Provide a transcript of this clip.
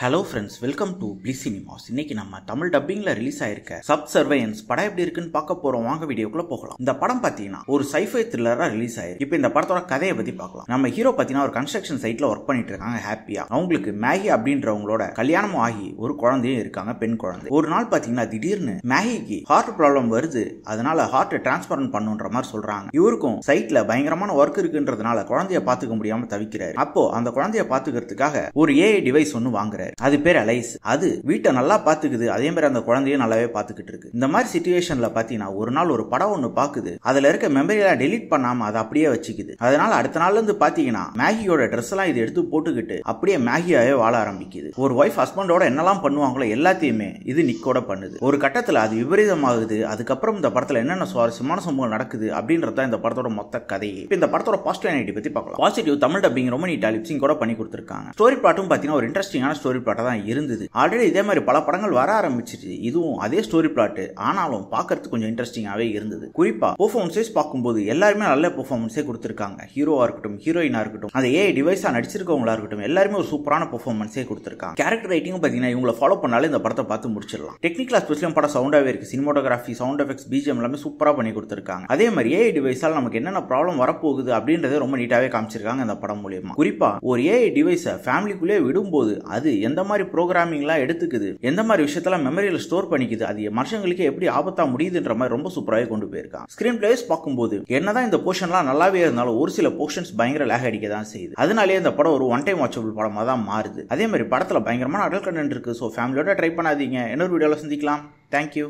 Hello friends, welcome to bliss cinemas. இன்னைக்கு நம்ம Tamil டப்பிங்ல release ஆயிருக்க சப்சர்வையன்ஸ் படம் எப்படி இருக்குன்னு பார்க்க போறோம். வாங்க வீடியோக்குள்ள போகலாம். இந்த படம் பாத்தீங்கன்னா ஒரு சைஃபை த்ரில்லரா ரிலீஸ் ஆயிருக்கு. இப்போ இந்த படத்தோட கதையை பத்தி பார்க்கலாம். நம்ம ஹீரோ பாத்தீங்கன்னா ஒரு கன்ஸ்ட்ரக்ஷன் சைட்ல ஒர்க் பண்ணிட்டு இருக்காங்க ஹாப்பியா. அவங்களுக்கு மேகி அப்படின்றவங்களோட கல்யாணமும் ஆகி ஒரு குழந்தையும் இருக்காங்க, பெண் குழந்தை. ஒரு நாள் பாத்தீங்கன்னா திடீர்னு மேகிக்கு ஹார்ட் ப்ராப்ளம் வருது. அதனால ஹார்ட் டிரான்ஸ்பரன்ட் பண்ணுன்ற மாதிரி சொல்றாங்க. இவருக்கும் சைட்ல பயங்கரமான ஒர்க் இருக்குன்றதுனால குழந்தைய பாத்துக்க முடியாம தவிக்கிறாரு. அப்போ அந்த குழந்தைய பாத்துக்கிறதுக்காக ஒரு ஏஐ டிவைஸ் ஒன்னு வாங்குறாரு. அது பேர் அலைஸ். அது வீட்டை நல்லா பாத்துக்குது, அதே மாதிரி அந்த குழந்தையும் நல்லாவே பாத்துக்கிட்டு இருக்கு. இந்த மாதிரி சிச்சுவேஷன்ல பாத்தீங்கன்னா ஒரு நாள் ஒரு படம் ஒண்ணு பாக்குது. அதுல இருக்க மெமரியெல்லாம் டெலீட் பண்ணாம அதை அப்படியே வச்சுக்குது. அதனால அடுத்த நாள்ல இருந்து பாத்தீங்கன்னா மேகியோட ட்ரெஸ் எல்லாம் இது எடுத்து போட்டுக்கிட்டு அப்படியே மேகியாவே வாழ ஆரம்பிக்குது. ஒரு ஒய்ஃப் ஹஸ்பண்டோட என்னெல்லாம் பண்ணுவாங்களோ எல்லாத்தையுமே இது நிக்கோட பண்ணுது. ஒரு கட்டத்துல அது விபரீதமாகுது. அதுக்கப்புறம் இந்த படத்துல என்னென்ன சுவாரஸ்யமான சம்பவம் நடக்குது அப்படின்றத இந்த படத்தோட மொத்த கதையே. இந்த படத்தோட பாசிட்டிவ் நெகட்டிவ் பத்தி பார்க்கலாம். பாசிட்டிவ், தமிழ் டப்பிங் ரொம்ப நீட்டா லிப்சிங் கூட பண்ணி கொடுத்திருக்காங்க. ஸ்டோரி பிளாட்டும் பாத்தீங்கன்னா ஒரு இன்ட்ரெஸ்டிங்கான ஸ்டோரி பிளாட்டா தான் இருந்தது. ஆல்ரெடி இதே மாதிரி பல படங்கள் வர ஆரம்பிச்சிட்டு இதுவும் அதே ஸ்டோரி பிளாட், ஆனாலும் பார்க்கறதுக்கு கொஞ்சம் இன்ட்ரெஸ்டிங்காவே இருந்தது. குறிப்பா பெர்ஃபார்மன்ஸஸ் பார்க்கும்போது எல்லாருமே நல்ல பெர்ஃபார்மன்ஸே கொடுத்திருக்காங்க. ஹீரோவா இருக்கட்டும், ஹீரோயினா இருக்கட்டும், அந்த ஏஐ டிவைஸா நடிச்சிருக்கவங்களா இருக்கட்டும், எல்லாருமே ஒரு சூப்பரான பெர்ஃபார்மன்ஸே கொடுத்திருக்காங்க. கேரக்டர் ரைட்டிங் பாத்தீங்கன்னா இவங்களை ஃபாலோ பண்ணாலே இந்த படத்தை பார்த்து முடிச்சிடலாம். டெக்னிக்கலா ஸ்பெஷலும் படம் சவுண்டாவே இருக்கு. சினிமாட்டோகிராஃபி, சவுண்ட் எஃபெக்ட்ஸ், பிஜிஎம் எல்லாமே சூப்பரா பண்ணி கொடுத்திருக்காங்க. அதே மாதிரி ஏஐ டிவைஸால நமக்கு என்னென்ன ப்ராப்ளம் வரப்போகுது அப்படின்றத ரொம்ப நீட்டாவே காமிச்சிருக்காங்க இந்த படம் மூலமா. குறிப்பா ஒரு ஏஐ டிவைஸை ஃபேமிலிக்குள்ளே விடும்போது அது எந்த மாதிரி ப்ரோக்ராமிங்லாம் எடுத்துக்குது, எந்த மாதிரி விஷயத்தெல்லாம் மெமரியில ஸ்டோர் பண்ணிக்குது, அது மனுஷங்களுக்கு எப்படி ஆபத்தா முடியுதுன்ற மாதிரி ரொம்ப சூப்பராகவே கொண்டு போயிருக்காங்க. ஸ்கிரீன் பிளேஸ் பார்க்கும்போது என்னதான் இந்த போர்ஷன்லாம் நல்லாவே இருந்தாலும் ஒரு சில போர்ஷன்ஸ் பயங்கர லேக் அடிக்க தான் செய்யுது. அதனாலேயே இந்த படம் ஒரு ஒன் டைம் வாட்சபிள் படமா தான் மாறுது. அதே மாதிரி படத்துல பயங்கரமான அடல்ட் கண்டென்ட் இருக்கு. ஸோ ஃபேமிலியோட ட்ரை பண்ணாதீங்க. இன்னொரு வீடியோல சந்திக்கலாம். தேங்க்யூ.